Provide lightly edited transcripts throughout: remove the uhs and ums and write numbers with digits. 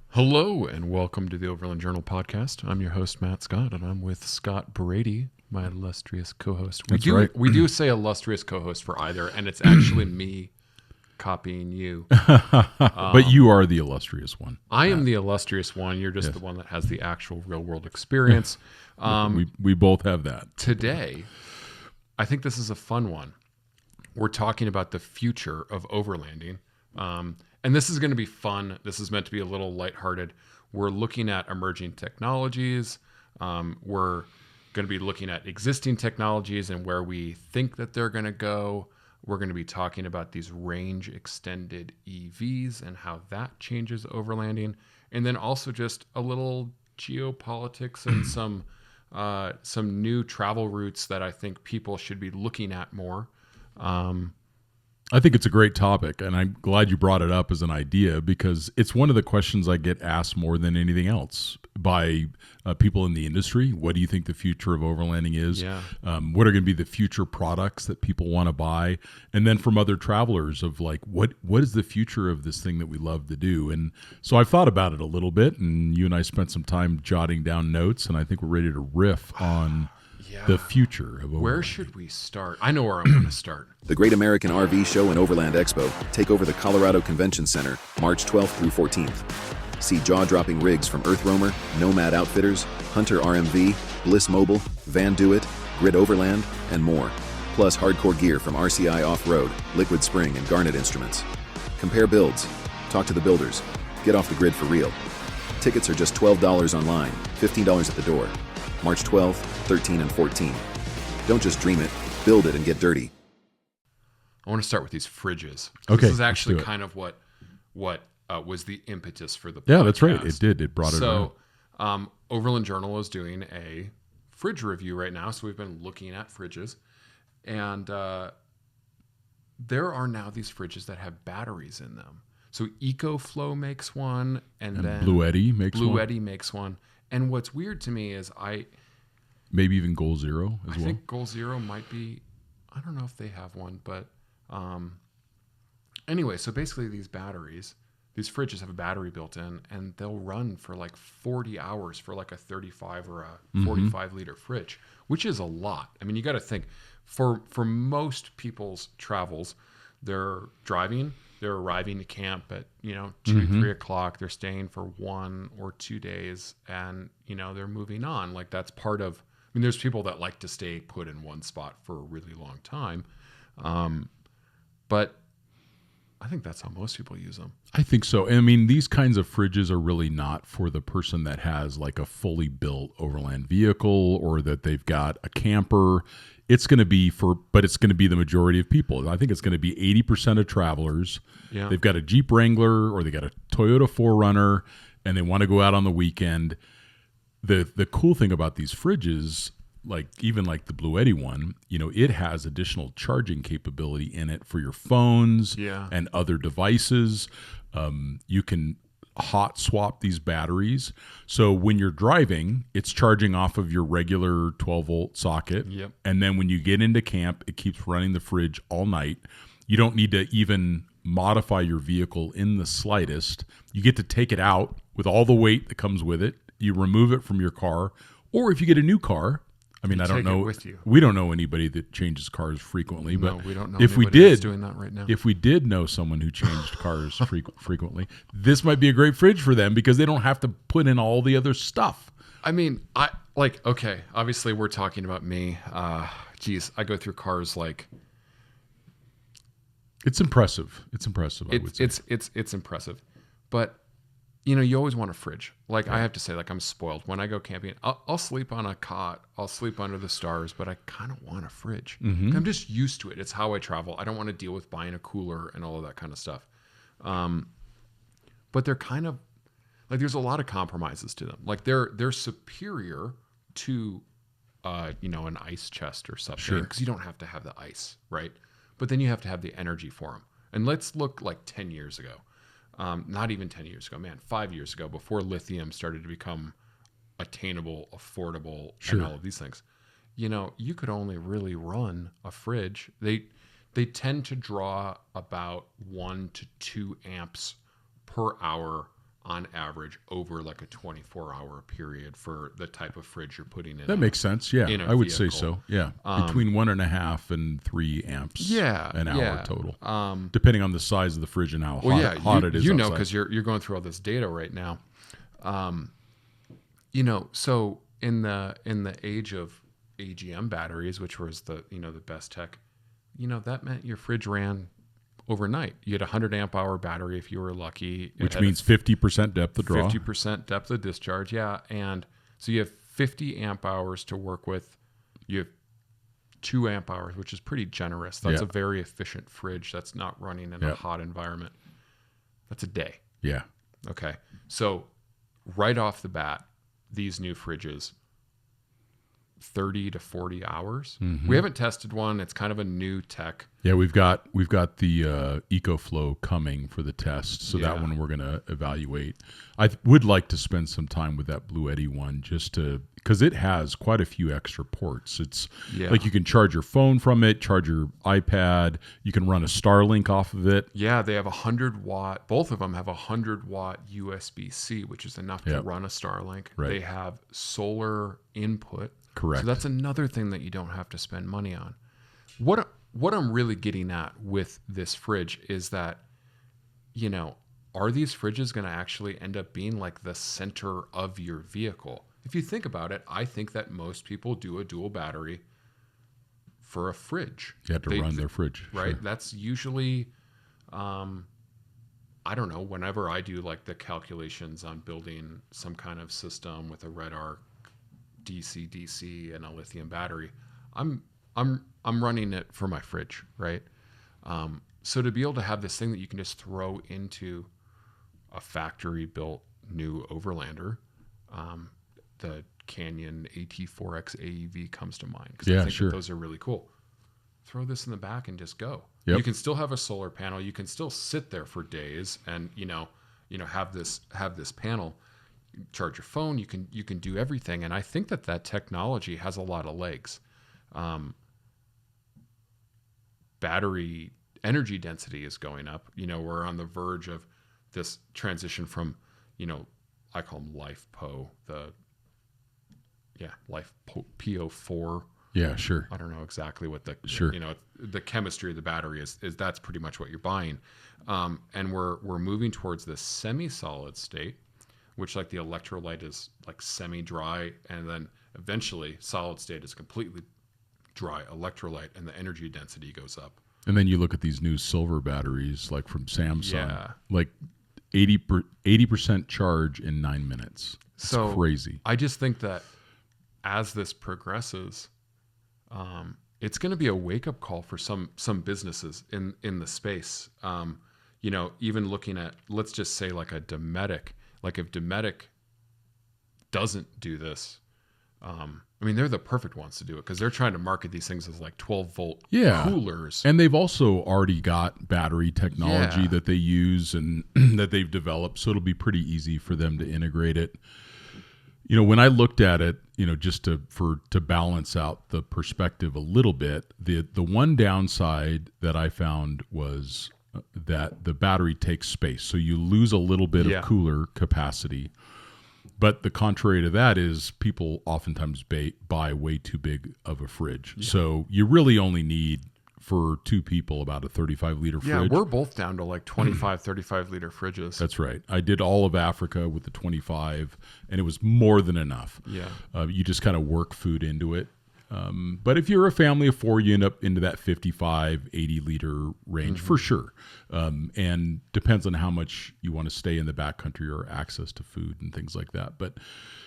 Hello and welcome to the Overland Journal Podcast. I'm your host, Matt Scott, and I'm with Scott Brady, my illustrious co-host. That's right. We do say illustrious co-host for either, and it's actually me copying you. But you are the illustrious one. I am the illustrious one. You're just the one that has the actual real-world experience. We both have that. Today, I think this is a fun one. We're talking about the future of overlanding. And this is going to be fun. This is meant to be a little lighthearted. We're looking at emerging technologies. We're going to be looking at existing technologies and where we think that they're going to go. We're going to be talking about these range extended EVs and how that changes overlanding. And then also just a little geopolitics and some new travel routes that I think people should be looking at more. I think it's a great topic, and I'm glad you brought it up as an idea because it's one of the questions I get asked more than anything else by people in the industry. What do you think the future of overlanding is? Yeah. What are going to be the future products that people want to buy? And then from other travelers of like, what is the future of this thing that we love to do? And so I've thought about it a little bit, and you and I spent some time jotting down notes, and I think we're ready to riff on the future of overlanding. Where should we start? I know where I'm going to start. The Great American RV Show and Overland Expo take over the Colorado Convention Center March 12th through 14th. See jaw-dropping rigs from Earth Roamer, Nomad Outfitters, Hunter RMV, Bliss Mobile, Van Do-It, Grid Overland, and more. Plus hardcore gear from RCI Off-Road, Liquid Spring, and Garnet Instruments. Compare builds. Talk to the builders. Get off the grid for real. Tickets are just $12 online, $15 at the door. March 12th, 13, and 14. Don't just dream it, build it and get dirty. I want to start with these fridges. Okay, This is actually kind of what was the impetus for the podcast. Yeah, that's right. It did. It brought it around. So Overland Journal is doing a fridge review right now. So we've been looking at fridges. And there are now these fridges that have batteries in them. So EcoFlow makes one. And then Bluetti makes one. And what's weird to me is maybe even Goal Zero as well. I think Goal Zero might be, I don't know if they have one, but anyway, so basically these fridges have a battery built in and they'll run for like 40 hours for like a 35 or a 45 liter fridge, which is a lot. I mean, you got to think for most people's travels, they're driving, they're arriving to camp at, 2, 3 o'clock. They're staying for 1 or 2 days and, they're moving on. Like that's part of, there's people that like to stay put in one spot for a really long time. But I think that's how most people use them. I think so. I mean, these kinds of fridges are really not for the person that has like a fully built overland vehicle or that they've got a camper. It's going to be but it's going to be the majority of people. I think it's going to be 80% of travelers. Yeah. They've got a Jeep Wrangler or they got a Toyota 4Runner and they want to go out on the weekend. The cool thing about these fridges, like even like the Bluetti one, it has additional charging capability in it for your phones and other devices. You can hot swap these batteries. So when you're driving, it's charging off of your regular 12 volt socket. Yep. And then when you get into camp, it keeps running the fridge all night. You don't need to even modify your vehicle in the slightest. You get to take it out with all the weight that comes with it. You remove it from your car. Or if you get a new car, I don't know. With you. We don't know anybody that changes cars frequently, but we don't know if we anybody did, that's doing that right now. If we did know someone who changed cars frequently, this might be a great fridge for them because they don't have to put in all the other stuff. Okay, obviously we're talking about me. I go through cars like. It's impressive. It's impressive. I would say it's impressive, but. You always want a fridge. Like I have to say, like I'm spoiled. When I go camping, I'll sleep on a cot. I'll sleep under the stars, but I kind of want a fridge. I'm just used to it. It's how I travel. I don't want to deal with buying a cooler and all of that kind of stuff. But they're kind of like there's a lot of compromises to them. Like they're superior to, an ice chest or something because you don't have to have the ice, right? But then you have to have the energy for them. And let's look like 10 years ago. Not even 10 years ago, 5 years ago, before lithium started to become attainable, affordable, and all of these things. You could only really run a fridge. they tend to draw about 1 to 2 amps per hour on average over like a 24-hour period for the type of fridge you're putting in. That makes sense. Yeah, in a I would vehicle. say so. Yeah, between 1.5 and 3 amps. An hour total, depending on the size of the fridge and how hot it is. You know, outside. because you're going through all this data right now. So in the age of AGM batteries, which was the best tech, that meant your fridge ran overnight. You had a 100 amp hour battery if you were lucky, which means 50% depth of draw, 50% depth of discharge. Yeah, and so you have 50 amp hours to work with. You have 2 amp hours, which is pretty generous. That's a very efficient fridge. That's not running in a hot environment. That's a day. Yeah. Okay. So right off the bat, these new fridges, 30 to 40 hours. Mm-hmm. We haven't tested one. It's kind of a new tech. Yeah, we've got the EcoFlow coming for the test, so that one we're going to evaluate. I would like to spend some time with that Bluetti one because it has quite a few extra ports. It's like you can charge your phone from it, charge your iPad. You can run a Starlink off of it. Yeah, they have 100 watt. Both of them have 100 watt USB-C, which is enough to run a Starlink. Right. They have solar input. Correct. So that's another thing that you don't have to spend money on. What I'm really getting at with this fridge is that, are these fridges going to actually end up being like the center of your vehicle? If you think about it, I think that most people do a dual battery for a fridge. You have to run their fridge. Right? Sure. That's usually, I don't know, whenever I do like the calculations on building some kind of system with a red arc, DC, and a lithium battery, I'm running it for my fridge, right? So to be able to have this thing that you can just throw into a factory-built new Overlander, the Canyon AT4X AEV comes to mind because I think that those are really cool. Throw this in the back and just go. Yep. You can still have a solar panel. You can still sit there for days and have this panel. Charge your phone. You can do everything, and I think that technology has a lot of legs. Battery energy density is going up. We're on the verge of this transition from, I call them LifePO, PO4. Yeah, sure. I don't know exactly what the chemistry of the battery is that's pretty much what you're buying. And we're moving towards this semi-solid state, which like the electrolyte is like semi-dry, and then eventually solid state is completely dry electrolyte, and the energy density goes up. And then you look at these new silver batteries like from Samsung, like 80% charge in 9 minutes. It's crazy. I just think that as this progresses, it's going to be a wake-up call for some businesses in the space. Even looking at, let's just say like a Dometic. Like if Dometic doesn't do this, they're the perfect ones to do it because they're trying to market these things as like 12-volt coolers. And they've also already got battery technology that they use and that they've developed, so it'll be pretty easy for them to integrate it. When I looked at it, just to balance out the perspective a little bit, the one downside that I found was that the battery takes space. So you lose a little bit of cooler capacity. But the contrary to that is people oftentimes buy way too big of a fridge. Yeah. So you really only need, for 2 people, about a 35-liter fridge. Yeah, we're both down to like 25, 35-liter fridges. That's right. I did all of Africa with the 25, and it was more than enough. Yeah. You just kind of work food into it. But if you're a family of 4, you end up into that 55, 80-liter range for sure. And depends on how much you want to stay in the backcountry or access to food and things like that. But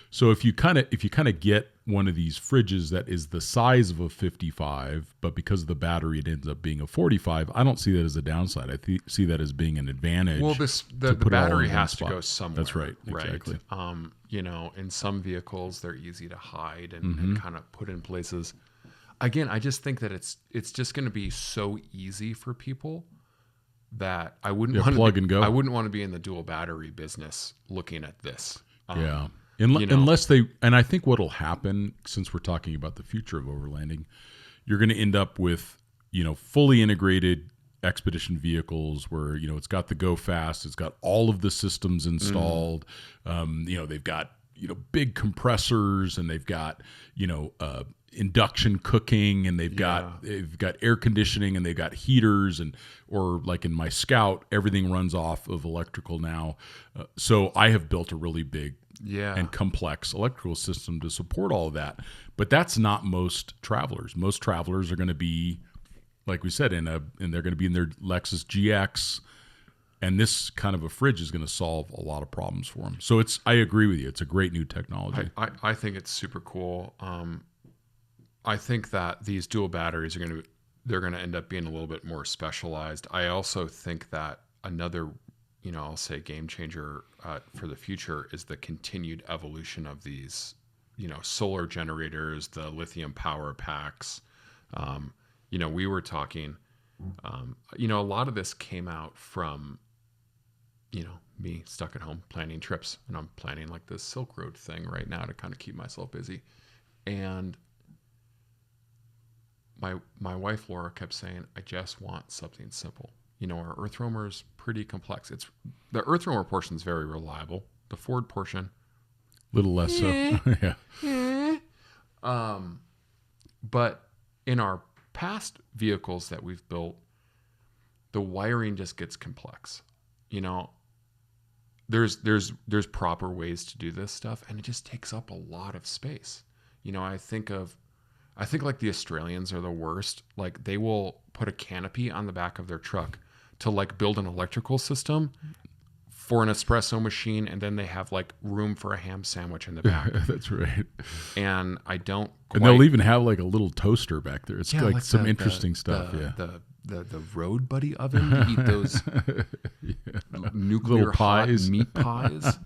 so if you kind of get one of these fridges that is the size of a 55, but because of the battery it ends up being a 45, I don't see that as a downside. I see that as being an advantage. Well, the battery has to go somewhere. That's right. Exactly. Right? In some vehicles they're easy to hide and kind of put in places. Again, I just think that it's just going to be so easy for people that I wouldn't want plug and go. I wouldn't want to be in the dual battery business looking at this. Unless they, and I think what'll happen, since we're talking about the future of overlanding, you're going to end up with fully integrated expedition vehicles where, it's got the go fast, it's got all of the systems installed. They've got, big compressors, and they've got, induction cooking, and they've got air conditioning, and they've got heaters, or like in my Scout, everything runs off of electrical now. So I have built a really big and complex electrical system to support all of that. But that's not most travelers. Most travelers are going to be, like we said, and they're going to be in their Lexus GX, and this kind of a fridge is going to solve a lot of problems for them. So I agree with you. It's a great new technology. I think it's super cool. I think that these dual batteries they're going to end up being a little bit more specialized. I also think that another, I'll say game changer for the future is the continued evolution of these, solar generators, the lithium power packs. We were talking, a lot of this came out from, me stuck at home planning trips, and I'm planning like this Silk Road thing right now to kind of keep myself busy. And my wife, Laura, kept saying, I just want something simple. Our Earth Roamer is pretty complex. The Earth Roamer portion is very reliable. The Ford portion, little less so. Yeah. But in our past vehicles that we've built, the wiring just gets complex. There's proper ways to do this stuff, and it just takes up a lot of space. I think like the Australians are the worst. Like, they will put a canopy on the back of their truck to like build an electrical system for an espresso machine, and then they have like room for a ham sandwich in the back. That's right. And I don't and they'll even have like a little toaster back there. It's like some interesting stuff. The Road Buddy oven to eat those nuclear little pies. Hot meat pies.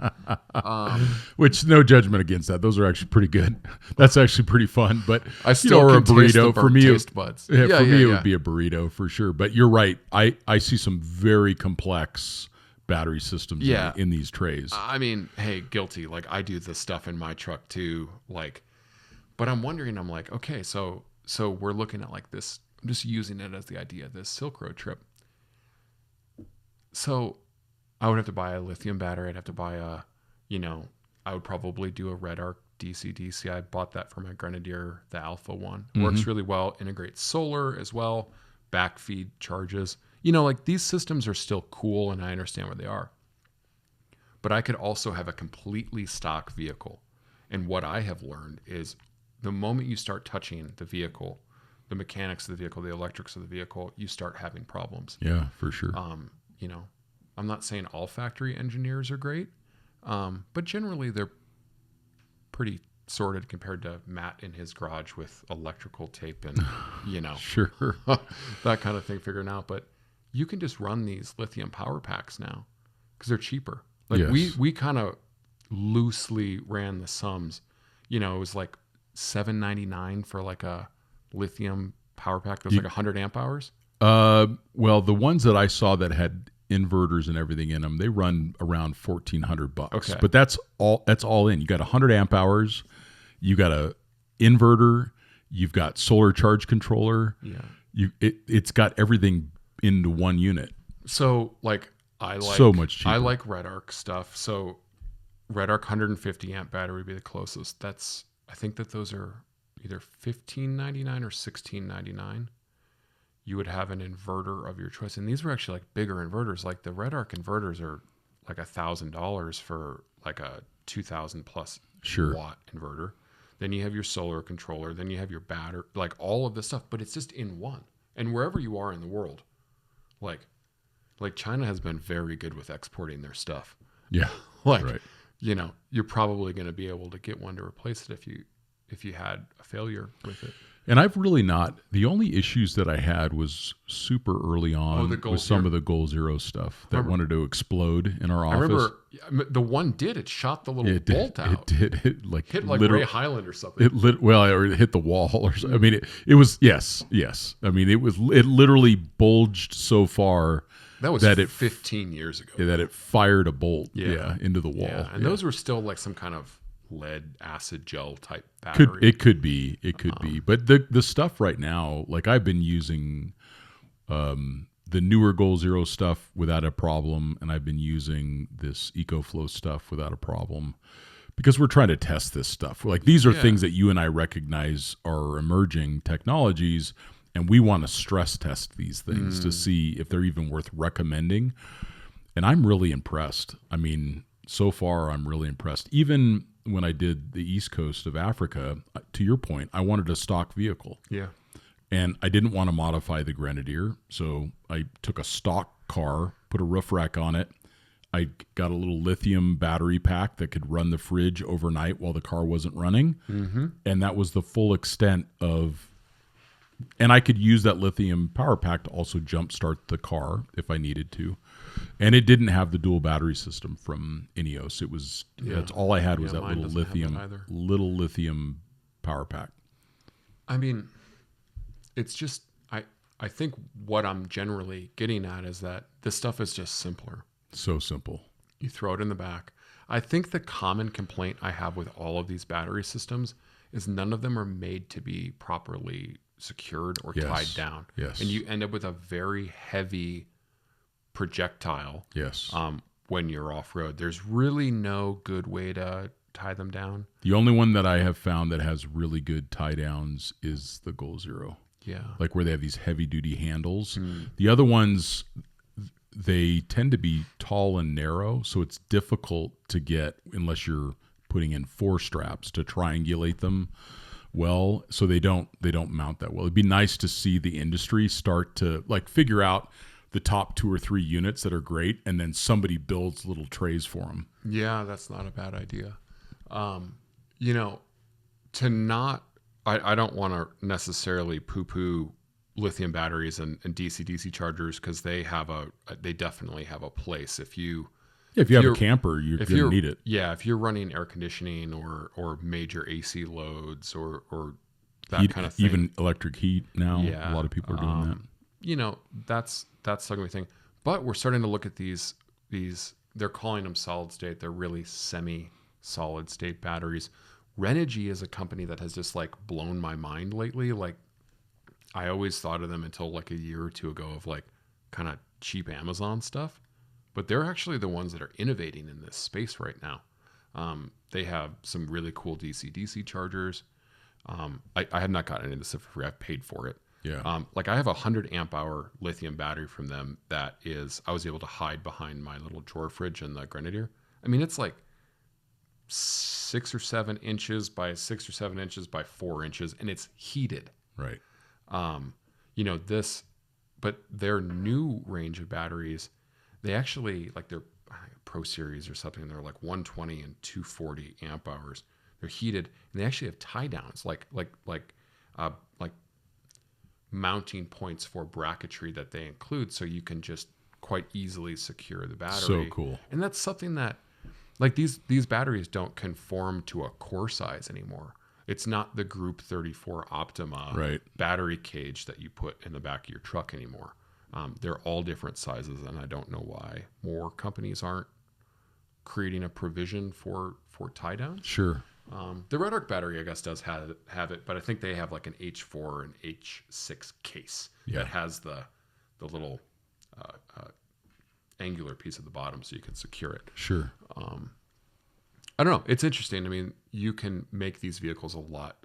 Which, no judgment against that. Those are actually pretty good. That's actually pretty fun. But I still or a can taste burrito the for me. Taste buds. For me, it would be a burrito for sure. But you're right. I see some very complex battery systems in these trays. I mean, hey, guilty. Like, I do this stuff in my truck too. Like, but I'm wondering. I'm like, okay, so we're looking at like this. I'm just using it as the idea, this Silk Road trip. So I would have to buy a lithium battery. I'd have to buy I would probably do a Red Arc DC-DC. I bought that for my Grenadier, the Alpha one. Works really well, integrates solar as well, backfeed charges. Like, these systems are still cool, and I understand where they are. But I could also have a completely stock vehicle. And what I have learned is the moment you start touching the vehicle, the mechanics of the vehicle, the electrics of the vehicle, you start having problems. Yeah, for sure. I'm not saying all factory engineers are great, but generally they're pretty sorted compared to Matt in his garage with electrical tape and, sure. that kind of thing figuring out. But you can just run these lithium power packs now because they're cheaper. Like, yes. we kind of loosely ran the sums. It was like $7.99 for like a lithium power pack that was like 100 amp hours. Well, the ones that I saw that had inverters and everything in them, they run around $1,400. Okay. But that's all in. You got 100 amp hours, you got a inverter, you've got solar charge controller. Yeah. It's got everything into one unit. So like, I like so much cheaper. I like Red Arc stuff. So Red Arc 150 amp battery would be the closest. I think that those are either $15.99 or $16.99. You would have an inverter of your choice, and these were actually like bigger inverters. Like, the Red Arc inverters are like $1,000 for like a 2,000 plus watt inverter. Then you have your solar controller. Then you have your battery, like all of this stuff. But it's just in one. And wherever you are in the world, like China has been very good with exporting their stuff. Yeah, like right. You're probably going to be able to get one to replace it if you had a failure with it. And I've really not. The only issues that I had was super early on with some of the Goal Zero stuff that wanted to explode in our office. I remember the one did. It shot the little bolt out. It did. It hit like Ray Highland or something. Or it hit the wall or something. I mean, it was yes. I mean, it literally bulged so far. That was 15 years ago. That it fired a bolt into the wall. Yeah, and those were still like some kind of lead acid gel type battery. It could be, but the stuff right now, like I've been using the newer Goal Zero stuff without a problem, and I've been using this EcoFlow stuff without a problem, because we're trying to test this stuff. Like, these are things that you and I recognize are emerging technologies, and we want to stress test these things to see if they're even worth recommending. And I'm really impressed. I mean, so far I'm really impressed. Even when I did the East Coast of Africa, to your point, I wanted a stock vehicle. Yeah. And I didn't want to modify the Grenadier, so I took a stock car, put a roof rack on it. I got a little lithium battery pack that could run the fridge overnight while the car wasn't running. Mm-hmm. And that was the full extent of... And I could use that lithium power pack to also jumpstart the car if I needed to. And it didn't have the dual battery system from Ineos. It was... That's all I had was that little lithium power pack. I mean... It's just, I think what I'm generally getting at is that this stuff is just simpler. So simple. You throw it in the back. I think the common complaint I have with all of these battery systems is none of them are made to be properly secured or tied down. Yes. And you end up with a very heavy projectile. Yes. When you're off-road. There's really no good way to tie them down. The only one that I have found that has really good tie downs is the Goal Zero. Yeah. Like where they have these heavy duty handles. The other ones, they tend to be tall and narrow, so it's difficult to get unless you're putting in 4 straps to triangulate them well, so they don't mount that well. It'd be nice to see the industry start to like figure out the top 2 or 3 units that are great, and then somebody builds little trays for them. Yeah, that's not a bad idea. To not... I don't want to necessarily poo-poo lithium batteries and DC-DC chargers, because they definitely have a place. If you have a camper, you're going to need it. Yeah, if you're running air conditioning or major AC loads or that kind of thing. Even electric heat now, a lot of people are doing that. That's the only thing. But we're starting to look at these, they're calling them solid state. They're really semi-solid state batteries. Renogy is a company that has just like blown my mind lately. Like, I always thought of them until like a year or two ago of like kind of cheap Amazon stuff, but they're actually the ones that are innovating in this space right now. They have some really cool DC-DC chargers. I have not gotten into this for free. I've paid for it. Yeah. Like I have a 100 amp hour lithium battery from them that I was able to hide behind my little drawer fridge in the Grenadier. I mean, it's like 6 or 7 inches by 6 or 7 inches by 4 inches, and it's heated. Right. But their new range of batteries, they actually, like their Pro Series or something, they're like 120 and 240 amp hours. They're heated, and they actually have tie downs, like mounting points for bracketry that they include, so you can just quite easily secure the battery. So cool. And that's something that, like, these batteries don't conform to a core size anymore. It's not the Group 34 Optima battery cage that you put in the back of your truck anymore. They're all different sizes, and I don't know why more companies aren't creating a provision for tie down. Sure. The Red Arc battery, I guess, does have it, but I think they have like an H4 and H6 case that has the little angular piece at the bottom so you can secure it. Sure. I don't know. It's interesting. I mean, you can make these vehicles a lot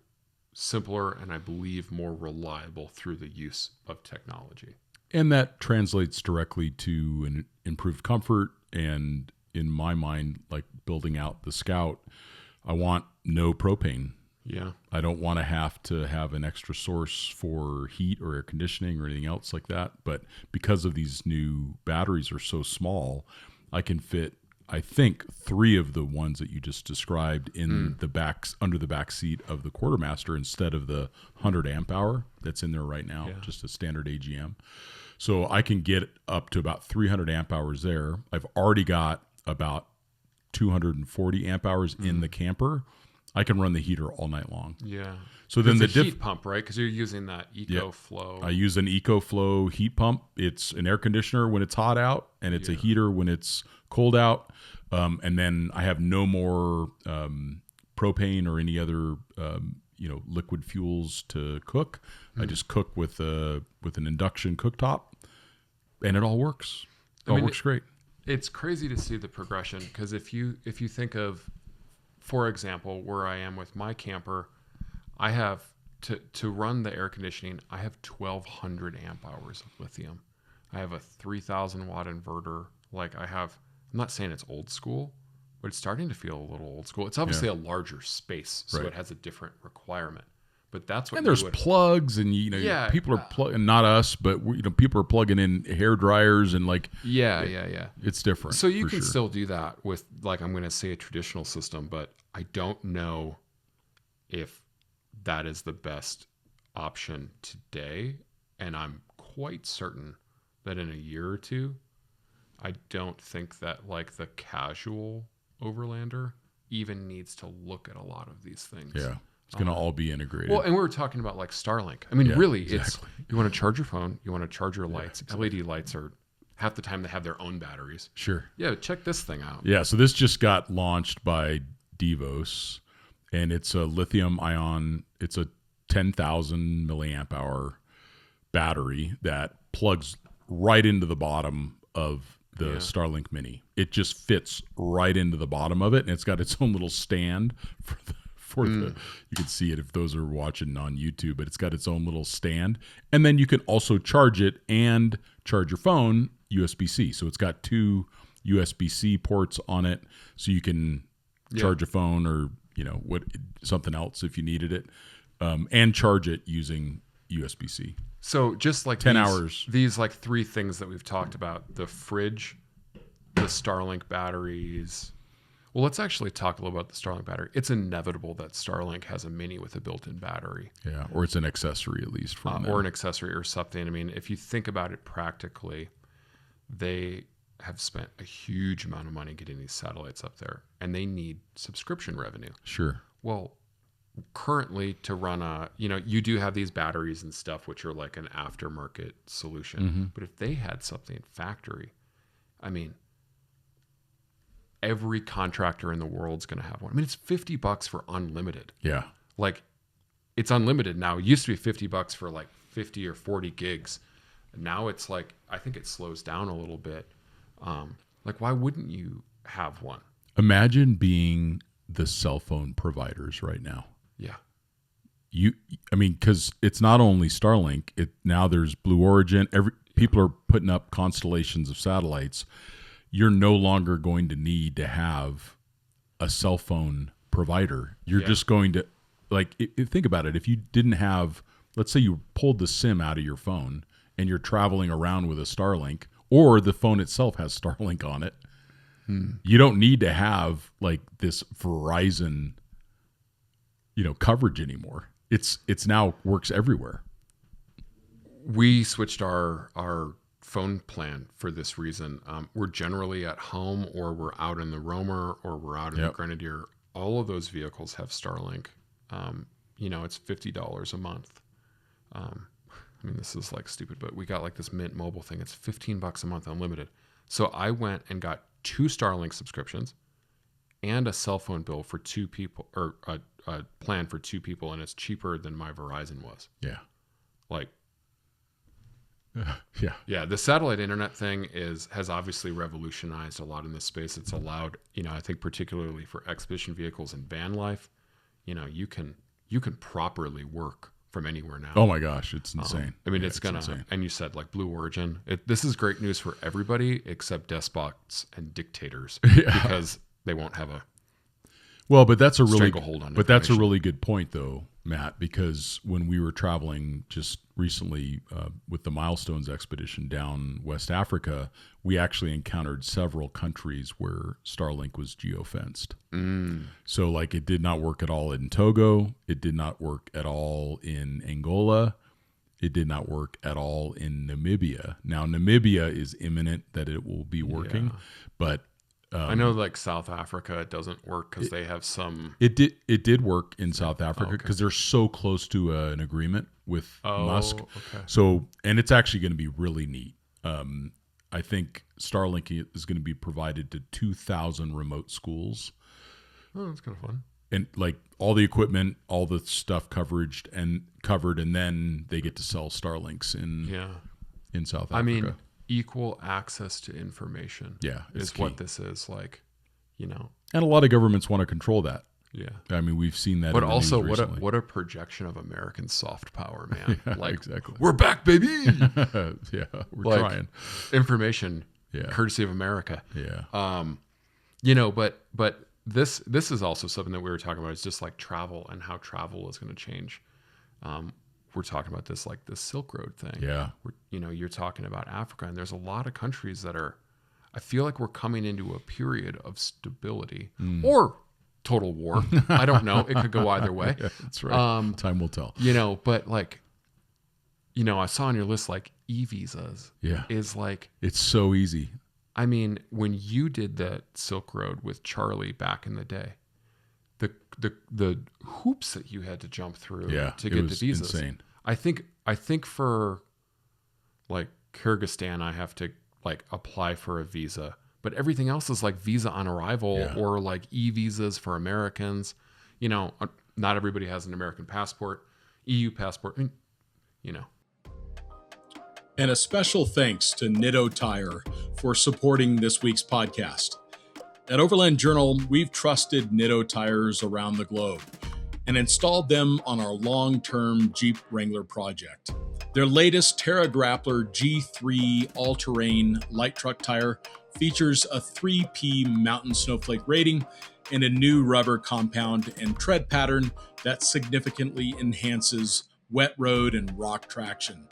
simpler and I believe more reliable through the use of technology. And that translates directly to an improved comfort. And in my mind, like building out the Scout, I want no propane. Yeah. I don't want to have an extra source for heat or air conditioning or anything else like that. But because of these new batteries are so small, I can fit, I think, 3 of the ones that you just described in the backs under the back seat of the Quartermaster instead of the 100 amp hour that's in there right now, just a standard AGM. So I can get up to about 300 amp hours there. I've already got about 240 amp hours in the camper. I can run the heater all night long. Yeah. So then it's a heat pump, right? Because you're using that EcoFlow. I use an EcoFlow heat pump. It's an air conditioner when it's hot out, and it's a heater when it's cold out. And then I have no more propane or any other liquid fuels to cook. I just cook with an induction cooktop, and it all works. It all works great. It's crazy to see the progression, because if you think of, for example, where I am with my camper, I have to run the air conditioning, I have 1,200 amp hours of lithium. I have a 3,000 watt inverter. I'm not saying it's old school, but it's starting to feel a little old school. It's obviously a larger space, so it has a different requirement. But that's what. And there's plugs, and people are plugging. Not us, but people are plugging in hair dryers and It's different. So you can still do that with I'm going to say a traditional system, but I don't know if that is the best option today, and I'm quite certain that in a year or two, I don't think that the casual overlander even needs to look at a lot of these things. Yeah. It's going to all be integrated. Well, and we were talking about Starlink. I mean, really, it's you want to charge your phone, you want to charge your lights. LED lights are half the time they have their own batteries. Sure. Yeah, check this thing out. Yeah, so this just got launched by Devos, and it's a lithium ion. It's a 10,000 milliamp hour battery that plugs right into the bottom of the Starlink Mini. It just fits right into the bottom of it, and it's got its own little stand you can see it if those are watching on YouTube, but it's got its own little stand. And then you can also charge it and charge your phone USB-C. So it's got 2 USB-C ports on it, so you can charge a phone or something else if you needed it, and charge it using USB-C. So just 10 hours. These 3 things that we've talked about: the fridge, the Starlink batteries. Well, let's actually talk a little about the Starlink battery. It's inevitable that Starlink has a Mini with a built-in battery. Yeah, or it's an accessory at least from them. Or an accessory or something. I mean, if you think about it practically, they have spent a huge amount of money getting these satellites up there, and they need subscription revenue. Sure. Well, currently to run you do have these batteries and stuff, which are like an aftermarket solution. Mm-hmm. But if they had something factory, I mean, every contractor in the world's going to have one. I mean, it's $50 for unlimited. Yeah. It's unlimited now. It used to be $50 for 50 or 40 gigs. Now it's I think it slows down a little bit. Why wouldn't you have one? Imagine being the cell phone providers right now. Yeah. Because it's not only Starlink. Now there's Blue Origin. People are putting up constellations of satellites. You're no longer going to need to have a cell phone provider. You're just going to think about it. If you didn't have, let's say you pulled the SIM out of your phone and you're traveling around with a Starlink, or the phone itself has Starlink on it, you don't need to have this Verizon, coverage anymore. It's now works everywhere. We switched our phone plan for this reason. We're generally at home, or we're out in the Roamer, or we're out in the Grenadier. All of those vehicles have Starlink. It's $50 a month. This is stupid, but we got this Mint Mobile thing. It's $15 a month unlimited. So I went and got 2 Starlink subscriptions and a cell phone bill for 2 people, or a plan for 2 people, and it's cheaper than my Verizon was. Yeah. Yeah, the satellite internet thing has obviously revolutionized a lot in this space. It's allowed, I think particularly for expedition vehicles and van life, you can properly work from anywhere now. Oh my gosh, it's insane. It's gonna insane. And you said Blue Origin. This is great news for everybody except despots and dictators, because they won't have a but that's a really good point though, Matt, because when we were traveling just recently with the Milestones expedition down West Africa, we actually encountered several countries where Starlink was geofenced. So it did not work at all in Togo. It did not work at all in Angola. It did not work at all in Namibia. Now, Namibia is imminent that it will be working, but I know South Africa, it doesn't work because they have some. It did work in South Africa because they're so close to an agreement with Musk. Okay. So, and it's actually going to be really neat. I think Starlink is going to be provided to 2,000 remote schools. Oh, that's kind of fun. and like all the equipment, all the stuff covered, and then they get to sell Starlinks in South Africa. I mean, equal access to information. Yeah, is key. what this is like. And a lot of governments want to control that. Yeah, I mean, we've seen that. But in the also, news recently. what a projection of American soft power, man! Yeah, like, exactly. We're back, baby. Yeah, we're trying. Information, courtesy of America. Yeah. But this is also something that we were talking about. It's just like travel and how travel is going to change. We're talking about this like the Silk Road thing. Yeah. You're talking about Africa, and there's a lot of countries that are. I feel like we're coming into a period of stability or total war. I don't know. It could go either way. Yeah, that's right. Time will tell. But like, I saw on your list like e-visas. Yeah. Is like, it's so easy. I mean, when you did the Silk Road with Charlie back in the day, the hoops that you had to jump through to get the visas. Insane. I think for like Kyrgyzstan, I have to like apply for a visa, but everything else is like visa on arrival or like e-visas for Americans. Not everybody has an American passport, EU passport, And a special thanks to Nitto Tire for supporting this week's podcast. At Overland Journal, we've trusted Nitto tires around the globe and installed them on our long-term Jeep Wrangler project. Their latest Terra Grappler G3 all-terrain light truck tire features a 3P mountain snowflake rating and a new rubber compound and tread pattern that significantly enhances wet road and rock traction.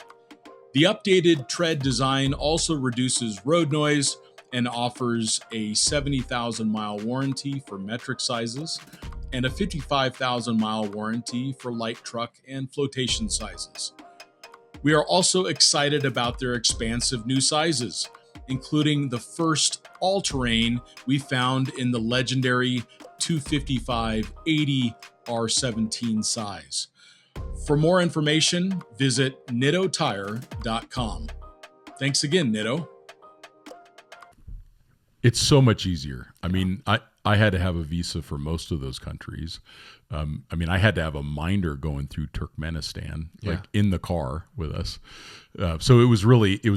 The updated tread design also reduces road noise and offers a 70,000-mile warranty for metric sizes and a 55,000-mile warranty for light truck and flotation sizes. We are also excited about their expansive new sizes, including the first all-terrain we found in the legendary 255/80 R17 size. For more information, visit nittotire.com. Thanks again, Nitto. It's so much easier. I mean, I had to have a visa for most of those countries. I had to have a minder going through Turkmenistan, like in the car with us. So it was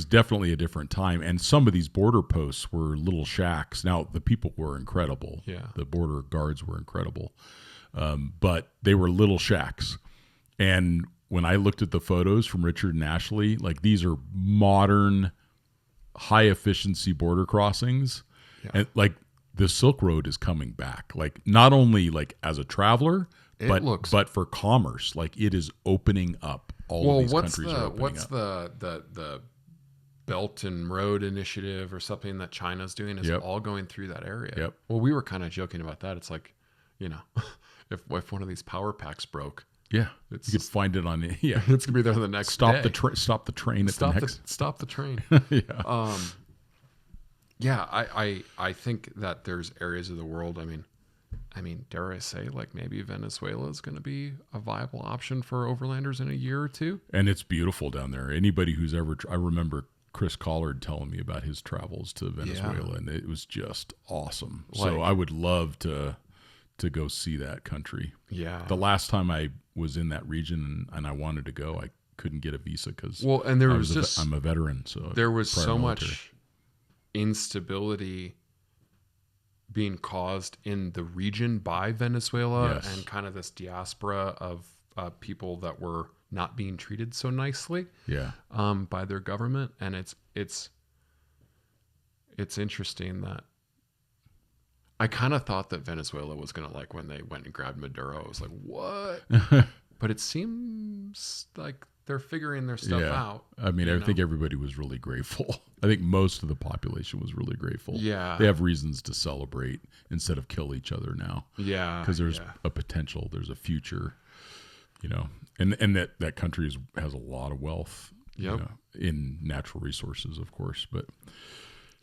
definitely a different time. And some of these border posts were little shacks. Now, the people were incredible. Yeah. The border guards were incredible. But they were little shacks. And when I looked at the photos from Richard and Ashley, like these are modern, high efficiency border crossings. Yeah. And like the Silk Road is coming back, like not only like as a traveler, but for commerce, like it is opening up. All of these countries are opening up. The Belt and Road Initiative or something that China's doing is all going through that area. Yep. Well, we were kind of joking about that. It's like, if one of these power packs broke, you could find it on it's gonna be there the next day. Stop the train at the next. Stop the train. I think that there's areas of the world. I mean, dare I say, like maybe Venezuela is going to be a viable option for overlanders in a year or two. And it's beautiful down there. Anybody who's ever, I remember Chris Collard telling me about his travels to Venezuela, and it was just awesome. So I would love to go see that country. Yeah. The last time I was in that region and I wanted to go, I couldn't get a visa because I'm a veteran. So there was so much instability being caused in the region by Venezuela and kind of this diaspora of people that were not being treated so nicely by their government. And it's interesting that I kind of thought that Venezuela was going to, like, when they went and grabbed Maduro, I was like, what? But it seems like they're figuring their stuff out. I mean, I think everybody was really grateful. I think most of the population was really grateful. Yeah. They have reasons to celebrate instead of kill each other now. Yeah. Because there's a potential, there's a future, and that country has a lot of wealth in natural resources, of course. But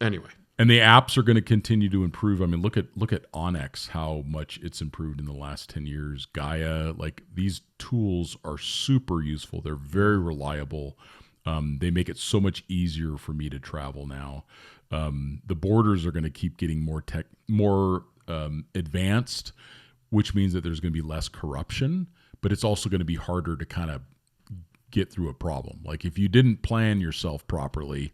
anyway. And the apps are going to continue to improve. I mean, look at Onyx, how much it's improved in the last 10 years. Gaia, like these tools are super useful. They're very reliable. They make it so much easier for me to travel now. The borders are going to keep getting more advanced. which means that there's going to be less corruption, but it's also going to be harder to kind of get through a problem. Like if you didn't plan yourself properly,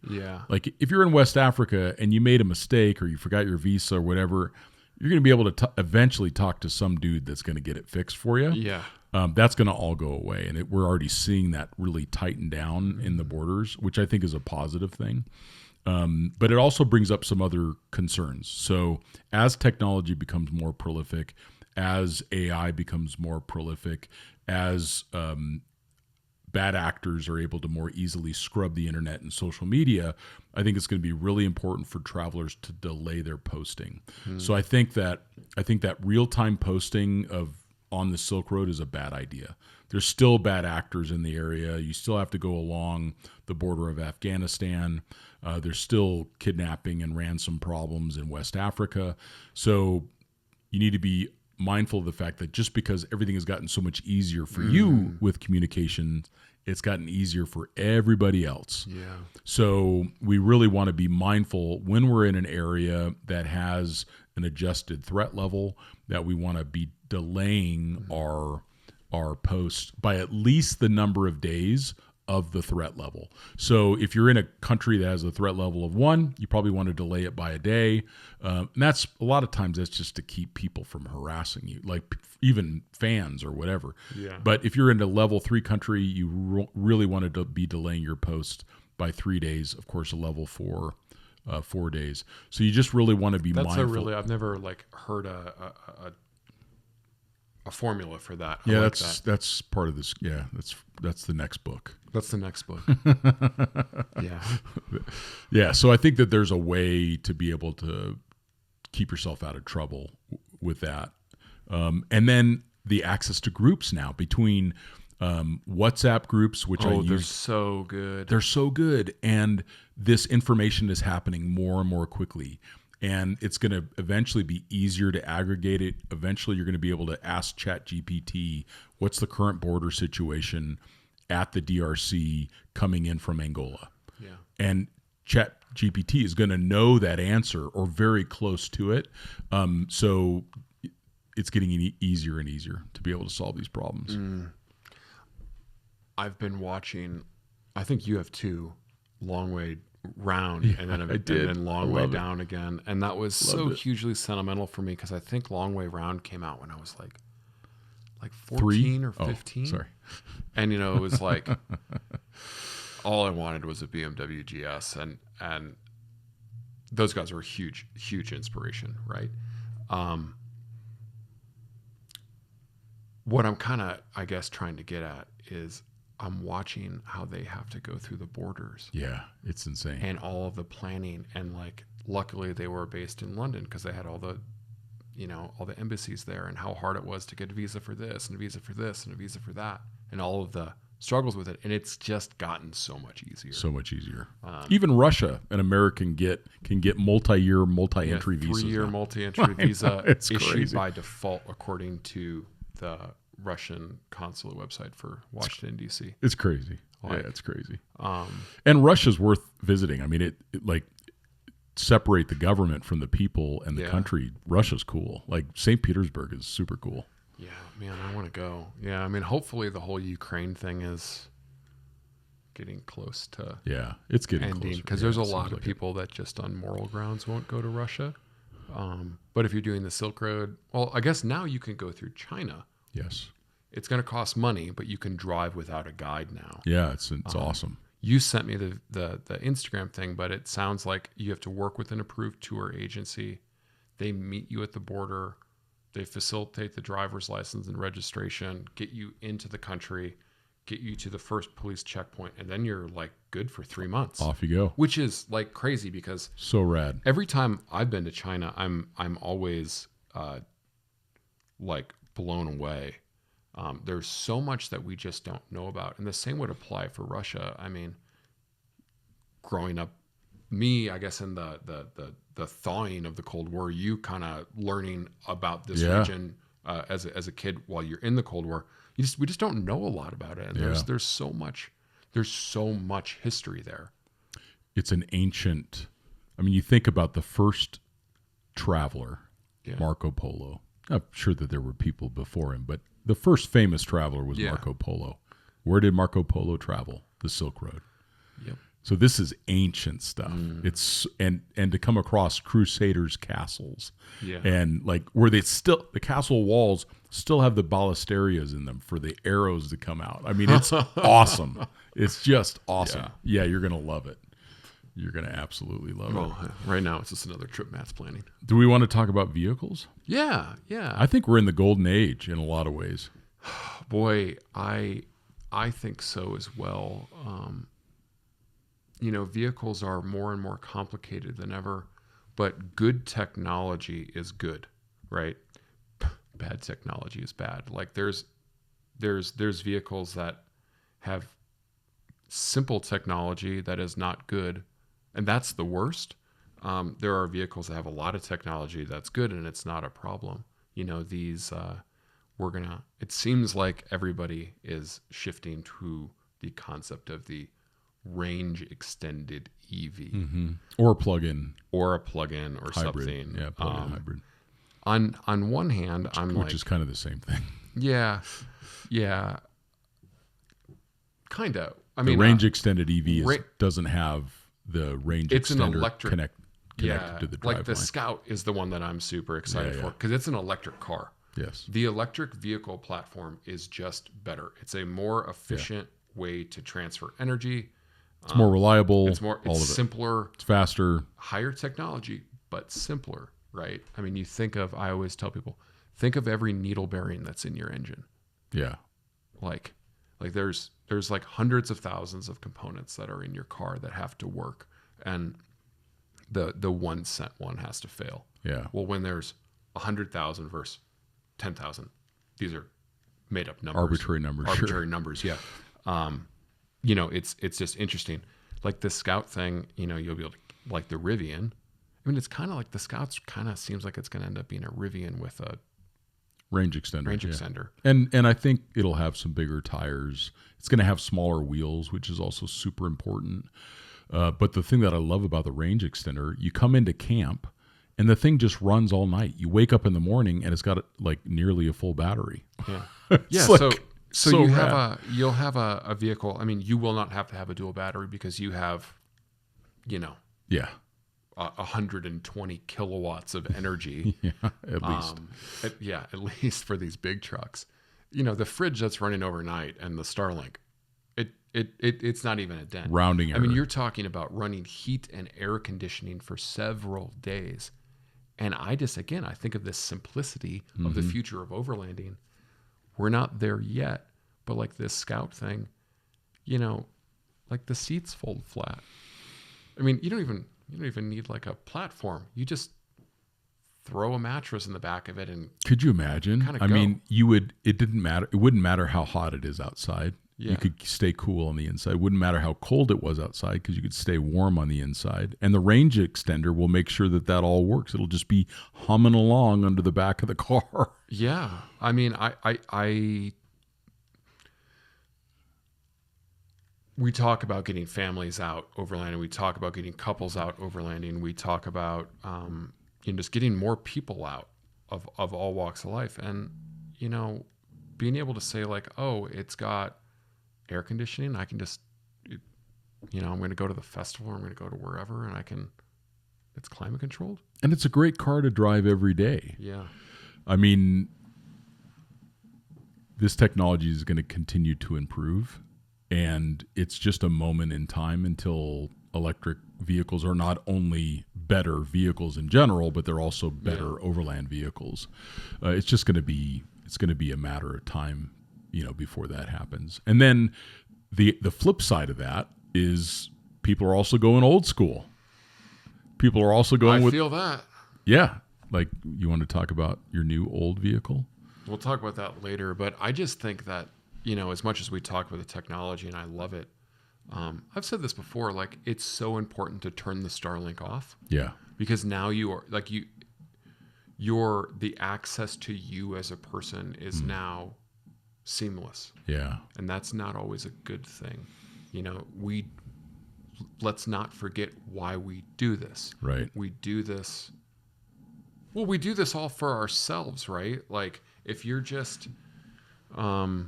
like if you're in West Africa and you made a mistake or you forgot your visa or whatever, you're going to be able to eventually talk to some dude that's going to get it fixed for you. That's going to all go away. And we're already seeing that really tighten down in the borders, which I think is a positive thing. But it also brings up some other concerns. So as technology becomes more prolific, as AI becomes more prolific, as bad actors are able to more easily scrub the internet and social media, I think it's going to be really important for travelers to delay their posting. So I think that real-time posting on the Silk Road is a bad idea. There's still bad actors in the area. You still have to go along the border of Afghanistan. There's still kidnapping and ransom problems in West Africa. So you need to be mindful of the fact that just because everything has gotten so much easier for you with communication, it's gotten easier for everybody else. So we really want to be mindful when we're in an area that has an adjusted threat level, that we want to be delaying our post by at least the number of days of the threat level. So if you're in a country that has a threat level of 1, you probably want to delay it by a day. And that's a lot of times that's just to keep people from harassing you, like even fans or whatever. But if you're in a level 3 country, you really want to be delaying your post by 3 days. Of course, a level 4, 4 days. So you just really want to be mindful. I've never heard a formula for that. That's part of this. Yeah, that's the next book. That's the next book. Yeah. So I think that there's a way to be able to keep yourself out of trouble with that. And then the access to groups now between WhatsApp groups, which I use. They're so good. They're so good. And this information is happening more and more quickly. And it's going to eventually be easier to aggregate it. Eventually, you're going to be able to ask ChatGPT, what's the current border situation at the DRC coming in from Angola? And ChatGPT is going to know that answer or very close to it. So it's getting easier and easier to be able to solve these problems. I've been watching, I think you have too, Long Way Round, and then and then Long Way Down again, and that was so hugely sentimental for me because I think Long Way Round came out when I was like 14 or 15. Sorry. And it was like all I wanted was a BMW GS, and those guys were a huge inspiration, right? What I'm kind of, I guess, trying to get at is I'm watching how they have to go through the borders. Yeah, it's insane. And all of the planning. And luckily they were based in London because they had all the embassies there, and how hard it was to get a visa for this and a visa for this and a visa for that, and all of the struggles with it. And it's just gotten so much easier. So much easier. Even Russia, an American can get multi-year, multi-entry visas. 3-year multi-entry visa it's issued crazy. by default according to the Russian consulate website for Washington, D.C. It's crazy. It's crazy. And Russia's worth visiting. I mean, it separate the government from the people and the country. Russia's cool. Like St. Petersburg is super cool. Yeah, man, I want to go. Yeah, I mean, hopefully the whole Ukraine thing is getting close to it's getting ending, because closer. there's a lot of people that just on moral grounds won't go to Russia. But if you're doing the Silk Road, well, I guess now you can go through China. Yes. It's going to cost money, but you can drive without a guide now. Yeah, it's awesome. You sent me the Instagram thing, but it sounds like you have to work with an approved tour agency. They meet you at the border. They facilitate the driver's license and registration, get you into the country, get you to the first police checkpoint, and then you're good for 3 months. Off you go. Which is crazy because so rad. Every time I've been to China, I'm always blown away. There's so much that we just don't know about, and the same would apply for Russia. I mean, growing up, I guess in the thawing of the Cold War, you kind of learning about this region as a kid while you're in the Cold War. We just don't know a lot about it, and there's so much history there. It's an ancient. I mean, you think about the first traveler, Marco Polo. I'm sure that there were people before him, but the first famous traveler was Marco Polo. Where did Marco Polo travel? The Silk Road. Yep. So this is ancient stuff. It's and to come across Crusaders' castles, and like where they still the castle walls still have the ballesterias in them for the arrows to come out. I mean, it's awesome. It's just awesome. Yeah, you're gonna love it. You're gonna absolutely love it. Right now, it's just another trip Matt's planning. Do we want to talk about vehicles? Yeah. I think we're in the golden age in a lot of ways. Boy, I think so as well. Vehicles are more and more complicated than ever, but good technology is good, right? Bad technology is bad. Like there's vehicles that have simple technology that is not good, and that's the worst. There are vehicles that have a lot of technology that's good, and it's not a problem. It seems like everybody is shifting to the concept of the range extended EV or a plug-in or hybrid. something. Yeah, plug-in hybrid. On one hand, which is kind of the same thing. Yeah, kind of. I the mean, range extended EV doesn't have the range it's extender an electric connected to the driveline. Like the Scout is the one that I'm super excited for because it's an electric car. Yes. The electric vehicle platform is just better. It's a more efficient way to transfer energy. It's more reliable. It's simpler. It's faster. Higher technology, but simpler, right? I mean, I always tell people, think of every needle bearing that's in your engine. Yeah. Like there's like hundreds of thousands of components that are in your car that have to work. And the 1 cent one has to fail. Yeah. Well, when there's 100,000 versus 10,000, these are made up numbers. Arbitrary numbers. Yeah. It's just interesting. Like the Scout thing, you'll be able to, like the Rivian. I mean, it's kind of like the Scout's kind of seems like it's going to end up being a Rivian with a range extender. Extender. And I think it'll have some bigger tires. It's going to have smaller wheels, which is also super important. But the thing that I love about the range extender, you come into camp and the thing just runs all night. You wake up in the morning and it's got like nearly a full battery. Yeah. So you'll have a vehicle. I mean, you will not have to have a dual battery because you have, 120 kilowatts of energy. At least. At least for these big trucks. The fridge that's running overnight and the Starlink, it's not even a dent. Rounding error. I mean, you're talking about running heat and air conditioning for several days. And I think of this simplicity of the future of overlanding. We're not there yet, but like this Scout thing, like the seats fold flat. I mean, you don't even need like a platform. You just throw a mattress in the back of it and could you imagine? I mean, it wouldn't matter how hot it is outside. Yeah. You could stay cool on the inside. It wouldn't matter how cold it was outside because you could stay warm on the inside. And the range extender will make sure that all works. It'll just be humming along under the back of the car. Yeah. I mean, we talk about getting families out overlanding. We talk about getting couples out overlanding. We talk about just getting more people out of all walks of life. And, being able to say like, oh, it's got air conditioning. I can just, I'm going to go to the festival. Or I'm going to go to wherever and it's climate controlled. And it's a great car to drive every day. Yeah. I mean, this technology is going to continue to improve. And it's just a moment in time until electric vehicles are not only better vehicles in general, but they're also better overland vehicles. It's just going to be a matter of time, before that happens. And then the flip side of that is people are also going old school. People are also going I feel that. Yeah. Like, you want to talk about your new old vehicle? We'll talk about that later, but I just think that, as much as we talk about the technology and I love it, I've said this before, like it's so important to turn the Starlink off. Yeah. Because now the access to you as a person is now seamless. Yeah. And that's not always a good thing. Let's not forget why we do this. Right. We do this Well, we do this all for ourselves, right? Like if you're just, I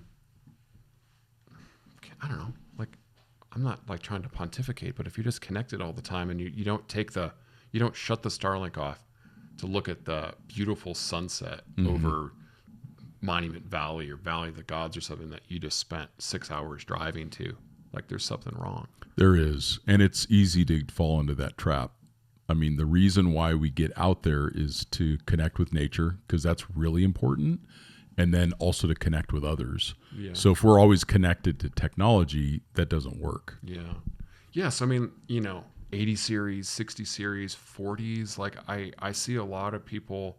don't know, like I'm not like trying to pontificate, but if you're just connected all the time and you don't you don't shut the Starlink off to look at the beautiful sunset over Monument Valley or Valley of the Gods or something that you just spent 6 hours driving to, like there's something wrong. There is, and it's easy to fall into that trap. I mean, the reason why we get out there is to connect with nature, because that's really important, and then also to connect with others. Yeah. So if we're always connected to technology, that doesn't work. Yeah. Yes. I mean, 80 series, 60 series, 40s. Like I see a lot of people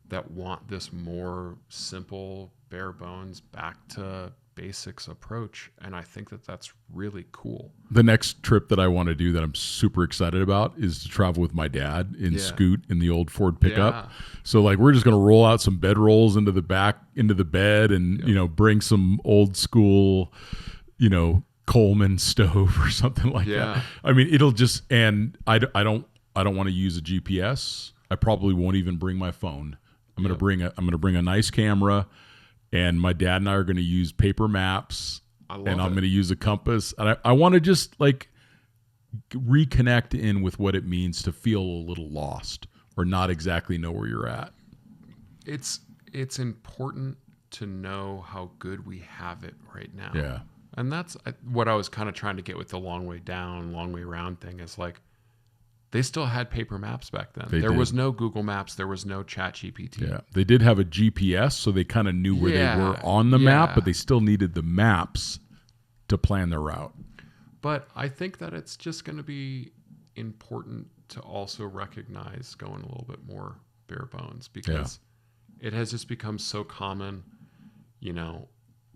that want this more simple, bare bones, back to basics approach. And I think that that's really cool. The next trip that I want to do that I'm super excited about is to travel with my dad in Scoot in the old Ford pickup. Yeah. So like we're just going to roll out some bed rolls into the bed and, bring some old school, Coleman stove or something like that. I mean, it'll just, and I don't want to use a GPS. I probably won't even bring my phone. I'm going to bring a nice camera, and my dad and I are going to use paper maps, and I'm going to use a compass. And I want to just like reconnect in with what it means to feel a little lost or not exactly know where you're at. It's important to know how good we have it right now. Yeah. And that's what I was kind of trying to get with the long way down, long way around thing is like, they still had paper maps back then. There was no Google Maps. There was no ChatGPT. Yeah. They did have a GPS, so they kind of knew where they were on the map, but they still needed the maps to plan their route. But I think that it's just going to be important to also recognize going a little bit more bare bones, because it has just become so common,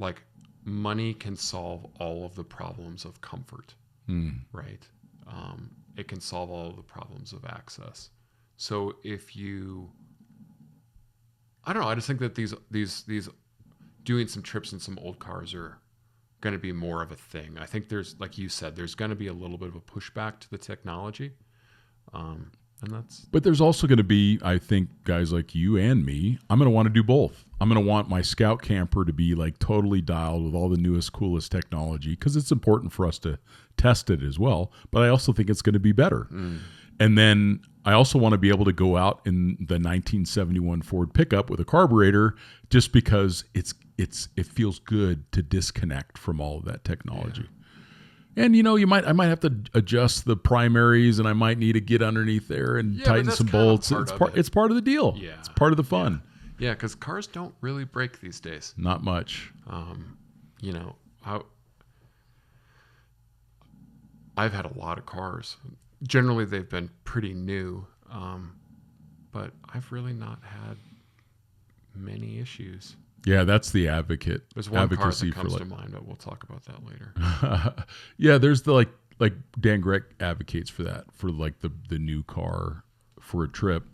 like money can solve all of the problems of comfort, right? It can solve all of the problems of access. So if I don't know, I just think that these doing some trips in some old cars are going to be more of a thing. I think there's, like you said, there's going to be a little bit of a pushback to the technology. But there's also going to be, I think, guys like you and me, I'm going to want to do both. I'm going to want my Scout camper to be like totally dialed with all the newest, coolest technology, because it's important for us to test it as well. But I also think it's going to be better. And then I also want to be able to go out in the 1971 Ford pickup with a carburetor, just because it feels good to disconnect from all of that technology. Yeah. And I might have to adjust the primaries, and I might need to get underneath there and tighten some bolts. It's part of the deal. Yeah. It's part of the fun. Yeah, because cars don't really break these days. Not much. I've had a lot of cars. Generally, they've been pretty new, but I've really not had many issues. Yeah, that's the advocate. There's one car that comes to mind, but we'll talk about that later. Yeah, there's the like Dan Gregg advocates for that, for like the new car for a trip,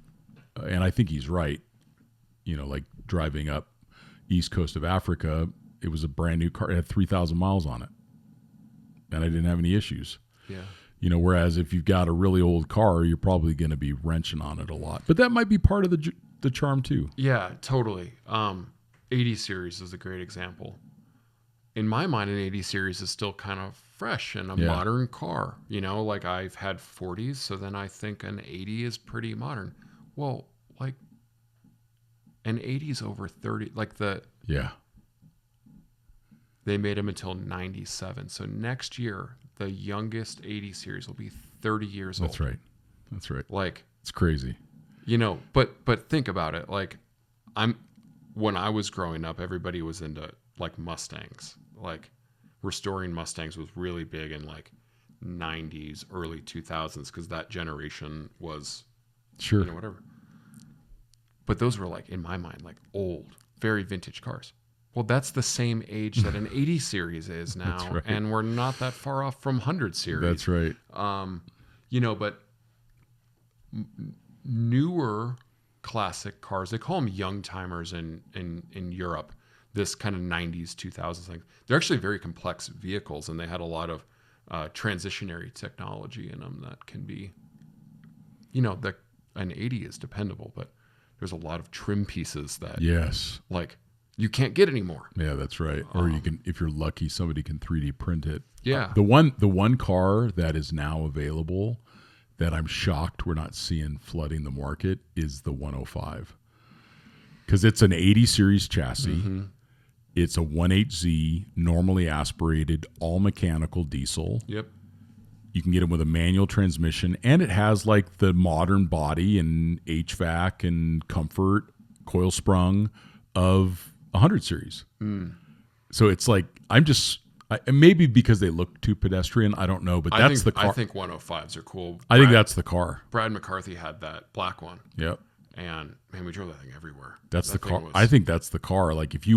and I think he's right. Like driving up east coast of Africa, it was a brand new car. It had 3,000 miles on it, and I didn't have any issues. Yeah. Whereas if you've got a really old car, you're probably going to be wrenching on it a lot. But that might be part of the charm too. Yeah, totally. 80 series is a great example. In my mind, an 80 series is still kind of fresh and a modern car. Like I've had 40s, so then I think an 80 is pretty modern. Well, like an 80 is over 30. Like they made them until 97. So next year, the youngest 80 series will be 30 years old. That's right. Like it's crazy. But think about it. Like when I was growing up, everybody was into like Mustangs. Like restoring Mustangs was really big in like 90s, early 2000s, because that generation was whatever. But those were like, in my mind, like old, very vintage cars. Well, that's the same age that an 80 series is now. That's right. And we're not that far off from 100 series. That's right. But newer classic cars, they call them young timers in Europe, this kind of 90s 2000s thing. They're actually very complex vehicles, and they had a lot of transitionary technology in them that can be an 80 is dependable, but there's a lot of trim pieces that Yes. like you can't get anymore. Yeah, that's right. Or you can, if you're lucky, somebody can 3D print it. Yeah. The one car that is now available that I'm shocked we're not seeing flooding the market is the 105. Because it's an 80 series chassis. Mm-hmm. It's a 1.8Z, normally aspirated, all mechanical diesel. Yep. You can get them with a manual transmission, and it has like the modern body and HVAC and comfort, coil sprung of 100 series. So it's like, maybe because they look too pedestrian, I don't know, but that's the car. I think 105s are cool. I think that's the car. Brad McCarthy had that black one. Yep. And man, we drove that thing everywhere. That's the car. Was... I think that's the car. Like if you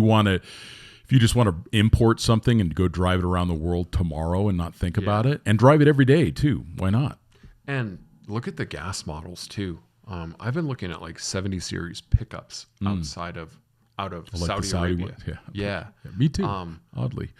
just want to import something and go drive it around the world tomorrow and not think about it, and drive it every day too. Why not? And look at the gas models too. I've been looking at like 70 series pickups out of Like Saudi Arabia. Yeah, me too. Oddly,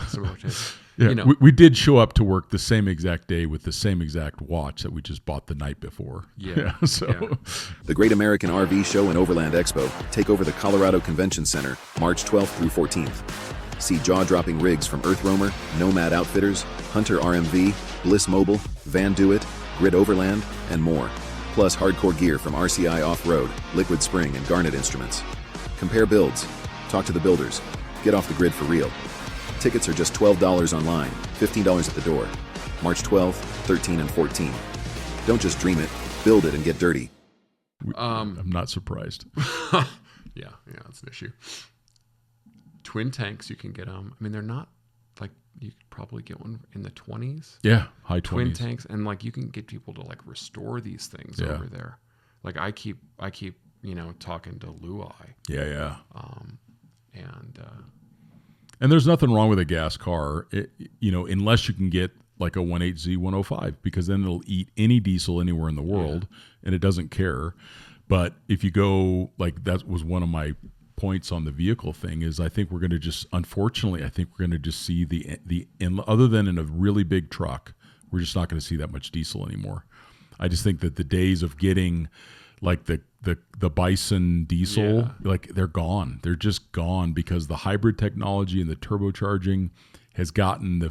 Similar taste. yeah. We did show up to work the same exact day with the same exact watch that we just bought the night before. Yeah. The Great American RV Show and Overland Expo take over the Colorado Convention Center March 12th through 14th. See jaw-dropping rigs from Earth Roamer, Nomad Outfitters, Hunter RMV, Bliss Mobile, Van Duit, Grid Overland, and more. Plus hardcore gear from RCI Off-Road, Liquid Spring, and Garnet Instruments. Compare builds. Talk to the builders. Get off the grid for real. Tickets are just $12 online, $15 at the door. March 12th, 13, and 14. Don't just dream it, build it and get dirty. I'm not surprised. Yeah, that's an issue. Twin tanks, you can get them. I mean, they're not like, you could probably get one in the 20s. Yeah, high 20s. Twin tanks, and like you can get people to like restore these things over there. Like I keep talking to Luai. Yeah. And there's nothing wrong with a gas car, unless you can get like a 1.8Z 105, because then it'll eat any diesel anywhere in the world and it doesn't care. But if you go, like that was one of my points on the vehicle thing, is I think we're going to just, unfortunately, see other than in a really big truck, we're just not going to see that much diesel anymore. I just think that the days of getting like the Bison diesel, like they're gone. They're just gone, because the hybrid technology and the turbocharging has gotten the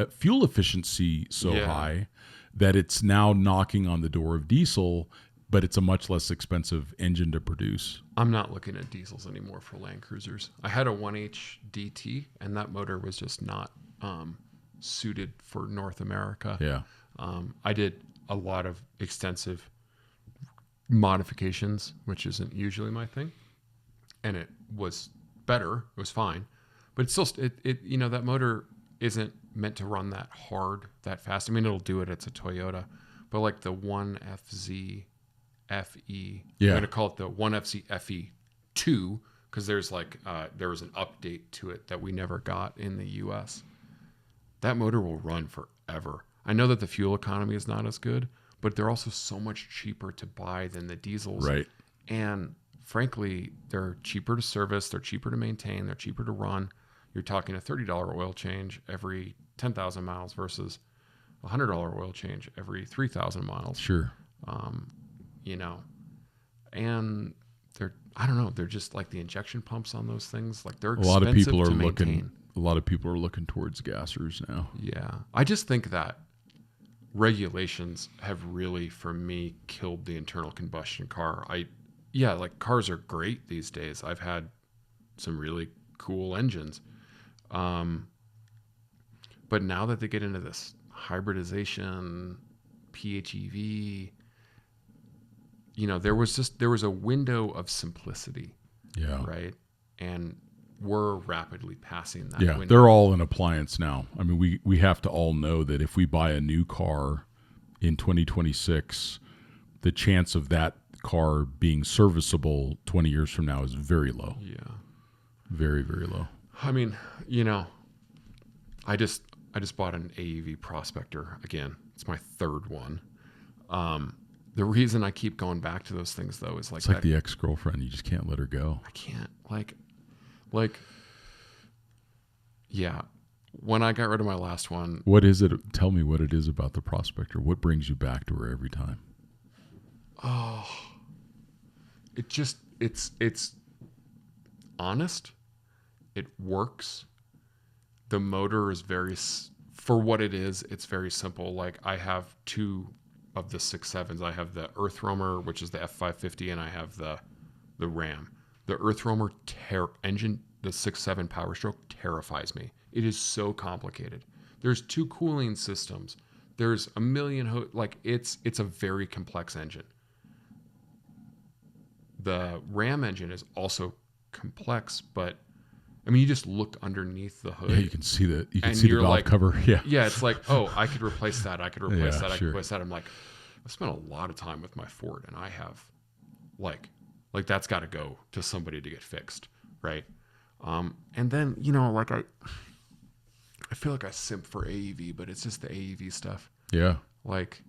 fuel efficiency so high that it's now knocking on the door of diesel, but it's a much less expensive engine to produce. I'm not looking at diesels anymore for Land Cruisers. I had a 1H DT, and that motor was just not suited for North America. Yeah. I did a lot of extensive modifications, which isn't usually my thing, and it was better. It was fine, but it's still that motor isn't meant to run that hard, that fast. I mean, it'll do it. It's a Toyota, but like the 1FZ FE, I'm going to call it the 1FZ FE2, because there's like there was an update to it that we never got in the US. That motor will run forever. I know that the fuel economy is not as good, but they're also so much cheaper to buy than the diesels. Right. And frankly, they're cheaper to service, they're cheaper to maintain, they're cheaper to run. You're talking a $30 oil change every 10,000 miles versus a $100 oil change every 3,000 miles. Sure. And I don't know, they're just like the injection pumps on those things, like they're a lot of people are maintain. looking towards gassers now. Yeah. I just think that regulations have really, for me, killed the internal combustion car. Like cars are great these days. I've had some really cool engines. But now that they get into this hybridization, PHEV, there was a window of simplicity. Yeah. Right. And we're rapidly passing that window. They're all an appliance now. I mean, we have to all know that if we buy a new car in 2026, the chance of that car being serviceable 20 years from now is very low. Yeah. Very, very low. I mean, I just bought an AEV Prospector again. It's my third one. The reason I keep going back to those things, though, is like it's like the ex-girlfriend. You just can't let her go. I can't. When I got rid of my last one. What is it? Tell me what it is about the Prospector. What brings you back to her every time? Oh, it's honest. It works. The motor is for what it is, it's very simple. Like I have 2 of the 6.7s. I have the Earth Roamer, which is the F550, and I have the Ram. The Earth Roamer engine, the 6.7 Power Stroke, terrifies me. It is so complicated. There's 2 cooling systems. There's a million it's a very complex engine. The Ram engine is also complex, but I mean, you just look underneath the hood. Yeah, you can see the valve cover. Yeah. Yeah, it's like, oh, I could replace that. I could replace that. I could sure. replace that. I'm like, I've spent a lot of time with my Ford, and I have like that's got to go to somebody to get fixed, right? And then I feel like I simp for AEV, but it's just the AEV stuff. Yeah. Like,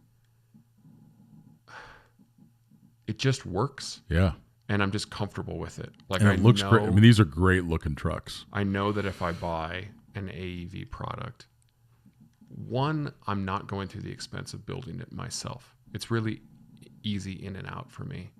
it just works. Yeah. And I'm just comfortable with it. Like, and it looks great. I mean, these are great looking trucks. I know that if I buy an AEV product, one, I'm not going through the expense of building it myself. It's really easy in and out for me.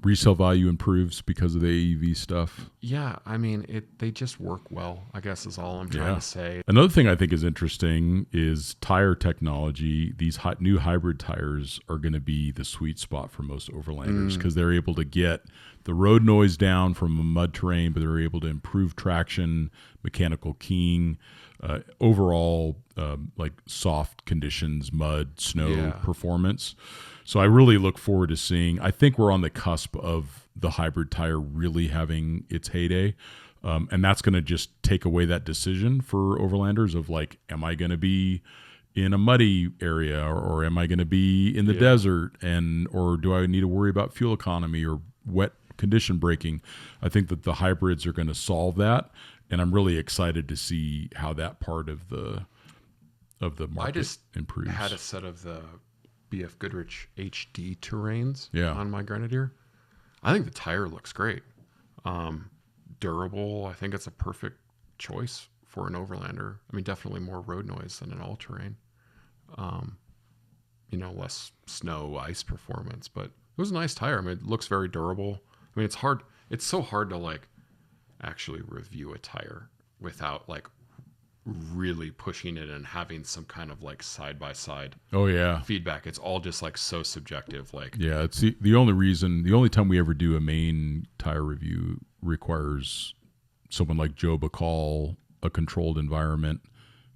Resale value improves because of the AEV stuff. Yeah, I mean, they just work well, I guess is all I'm trying to say. Another thing I think is interesting is tire technology. These new hybrid tires are going to be the sweet spot for most overlanders because they're able to get the road noise down from a mud terrain, but they're able to improve traction, mechanical keying, overall like soft conditions, mud, snow performance. So I really look forward to seeing. I think we're on the cusp of the hybrid tire really having its heyday. And that's going to just take away that decision for overlanders of like, am I going to be in a muddy area or am I going to be in the desert or do I need to worry about fuel economy or wet condition braking? I think that the hybrids are going to solve that. And I'm really excited to see how that part of the market improves. I had a set of the BF Goodrich HD terrains on my Grenadier. I think the tire looks great. Durable. I think it's a perfect choice for an overlander. I mean, definitely more road noise than an all-terrain. Less snow, ice performance, but it was a nice tire. I mean, it looks very durable. I mean, it's hard. It's so hard to like actually review a tire without like really pushing it and having some kind of like side-by-side feedback. It's all just like so subjective. Like, yeah, it's the only time we ever do a main tire review requires someone like Joe Bacall, a controlled environment,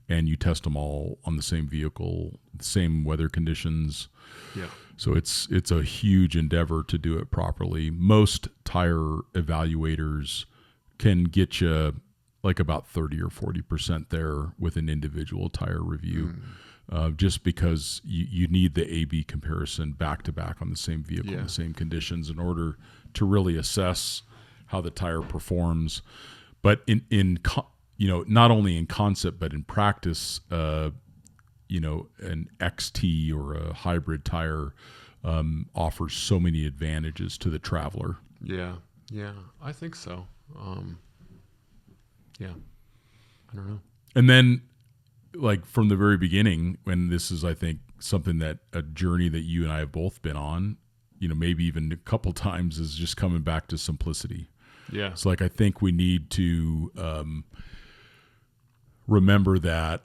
and you test them all on the same vehicle, the same weather conditions. Yeah. So it's a huge endeavor to do it properly. Most tire evaluators can get you like about 30 or 40% there with an individual tire review, just because you need the A/B comparison back to back on the same vehicle in the same conditions in order to really assess how the tire performs. But in not only in concept but in practice, an XT or a hybrid tire offers so many advantages to the traveler. Yeah, I think so. Yeah, I don't know. And then, like from the very beginning, when this is, I think, something that a journey that you and I have both been on, maybe even a couple times, is just coming back to simplicity. Yeah. It's like I think we need to remember that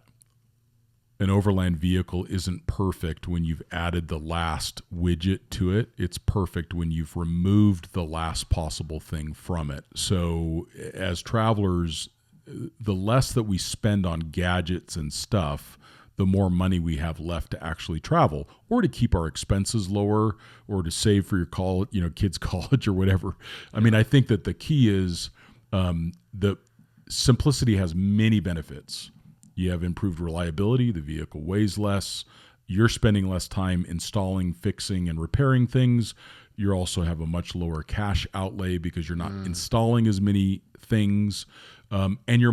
an overland vehicle isn't perfect when you've added the last widget to it. It's perfect when you've removed the last possible thing from it. So as travelers, the less that we spend on gadgets and stuff, the more money we have left to actually travel or to keep our expenses lower or to save for your kids' college or whatever. I mean, I think that the key is the simplicity has many benefits. You have improved reliability. The vehicle weighs less. You're spending less time installing, fixing, and repairing things. You also have a much lower cash outlay because you're not installing as many things. And you're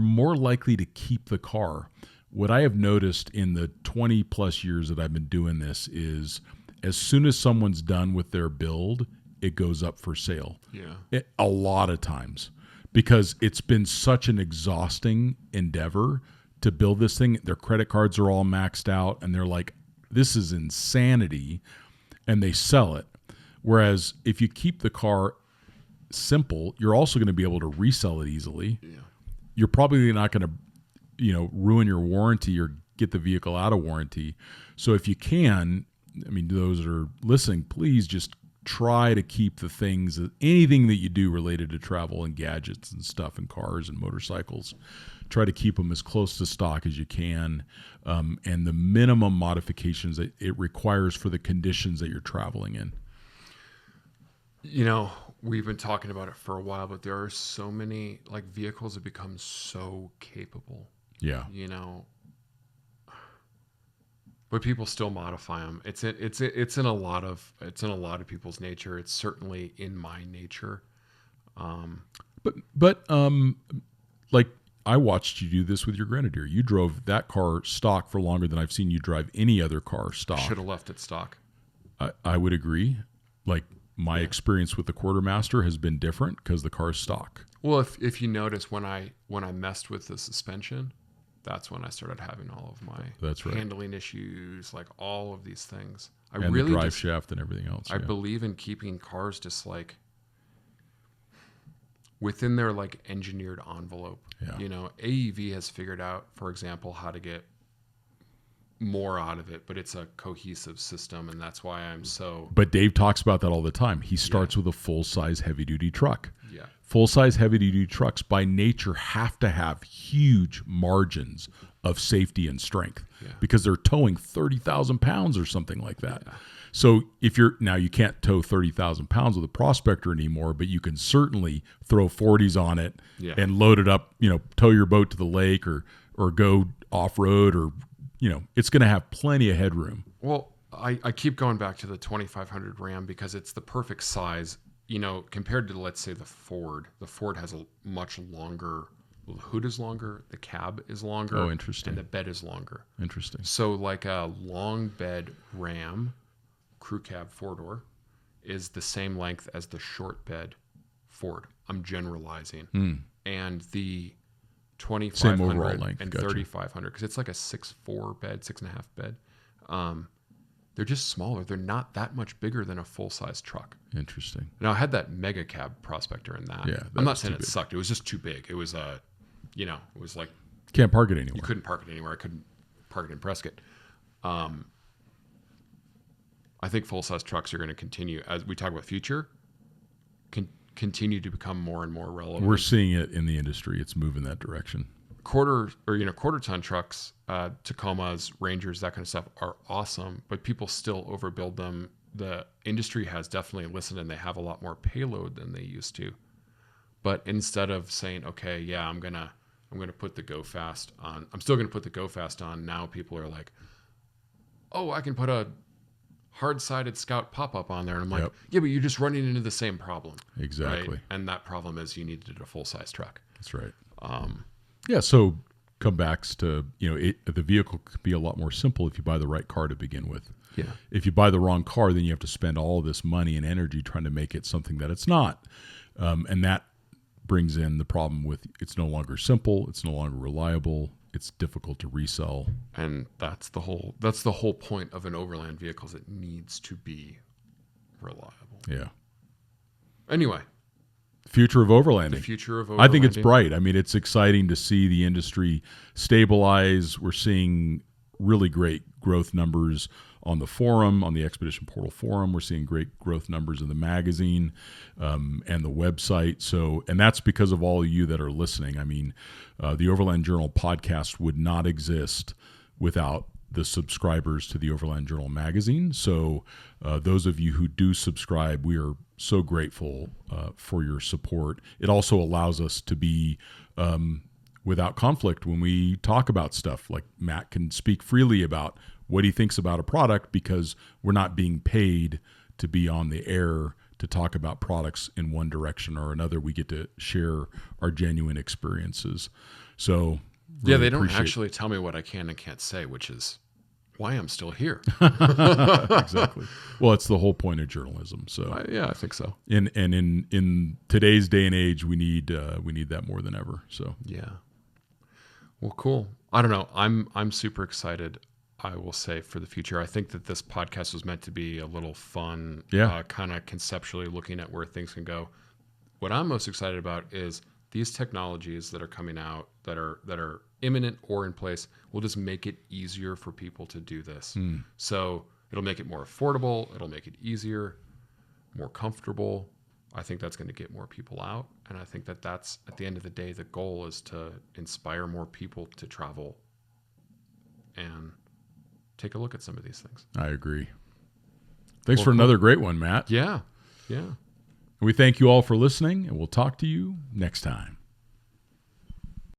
more likely to keep the car. What I have noticed in the 20 plus years that I've been doing this is as soon as someone's done with their build, it goes up for sale. Yeah. A lot of times, because it's been such an exhausting endeavor to build this thing. Their credit cards are all maxed out and they're like, this is insanity. and they sell it. Whereas if you keep the car simple, you're also going to be able to resell it easily. Yeah. You're probably not going to, ruin your warranty or get the vehicle out of warranty. So if you can, I mean, those that are listening, please just try to keep the things, anything that you do related to travel and gadgets and stuff and cars and motorcycles, try to keep them as close to stock as you can, and the minimum modifications that it requires for the conditions that you're traveling in. We've been talking about it for a while, but there are so many, like, vehicles have become so capable. Yeah. But people still modify them. It's in a lot of people's nature. It's certainly in my nature. But like, I watched you do this with your Grenadier. You drove that car stock for longer than I've seen you drive any other car stock. Should have left it stock. I would agree. Like, my experience with the Quartermaster has been different because the car's stock. Well, if you notice, when I messed with the suspension, that's when I started having all of my handling issues, like all of these things. And the drive shaft and everything else. I believe in keeping cars just like within their like engineered envelope. Yeah. AEV has figured out, for example, how to get more out of it, but it's a cohesive system, and that's why I'm so. But Dave talks about that all the time. He starts with a full-size heavy-duty truck. Yeah. Full-size heavy-duty trucks by nature have to have huge margins of safety and strength because they're towing 30,000 pounds or something like that. Yeah. So now you can't tow 30,000 pounds with a Prospector anymore, but you can certainly throw 40s on it and load it up, tow your boat to the lake or go off-road or, it's going to have plenty of headroom. Well, I keep going back to the 2500 Ram because it's the perfect size. Compared to, let's say, the Ford has a much longer, the hood is longer, the cab is longer. Oh, interesting. And the bed is longer. Interesting. So like a long bed Ram crew cab 4-door is the same length as the short bed Ford. I'm generalizing. And the 2500 and 3500, because it's like a 6.4 bed, 6.5 bed. They're just smaller. They're not that much bigger than a full-size truck. Interesting. Now, I had that mega cab Prospector in that. Yeah, I'm not saying it sucked. It was just too big. It was, it was like... Can't park it anywhere. You couldn't park it anywhere. I couldn't park it in Prescott. I think full-size trucks are going to continue, as we talk about future, continue to become more and more relevant. We're seeing it in the industry. It's moving that direction. Quarter ton trucks, Tacomas, Rangers, that kind of stuff are awesome, but people still overbuild them. The industry has definitely listened, and they have a lot more payload than they used to. But instead of saying, okay, yeah, I'm gonna put the Go Fast on, I'm still gonna put the Go Fast on. Now people are like, oh, I can put a hard-sided Scout pop-up on there, and I'm like, yeah, but you're just running into the same problem. Exactly. Right? And that problem is you needed a full-size truck. That's right. So comebacks to, the vehicle could be a lot more simple if you buy the right car to begin with. Yeah. If you buy the wrong car, then you have to spend all this money and energy trying to make it something that it's not. And that brings in the problem with it's no longer simple, it's no longer reliable, it's difficult to resell. And that's the whole point of an overland vehicle, is it needs to be reliable. Yeah. Anyway. Future of overlanding. The future of overlanding. I think it's bright. I mean, it's exciting to see the industry stabilize. We're seeing really great growth numbers on the forum, on the Expedition Portal forum. We're seeing great growth numbers in the magazine and the website. So, and that's because of all of you that are listening. I mean, the Overland Journal podcast would not exist without the subscribers to the Overland Journal magazine. So those of you who do subscribe, we are so grateful for your support. It also allows us to be without conflict when we talk about stuff. Like Matt can speak freely about what he thinks about a product because we're not being paid to be on the air to talk about products in one direction or another. We get to share our genuine experiences. So really they don't actually tell me what I can and can't say, which is why I'm still here. Exactly. Well, it's the whole point of journalism. So I think so. In today's day and age, we need that more than ever. So yeah. Well, cool. I don't know. I'm super excited. I will say for the future. I think that this podcast was meant to be a little fun, kind of conceptually looking at where things can go. What I'm most excited about is these technologies that are coming out that are imminent or in place will just make it easier for people to do this. So it'll make it more affordable. It'll make it easier, more comfortable. I think that's going to get more people out. And I think that that's, at the end of the day, the goal is to inspire more people to travel and take a look at some of these things. I agree. Thanks for another great one, Matt. Yeah. We thank you all for listening, and we'll talk to you next time.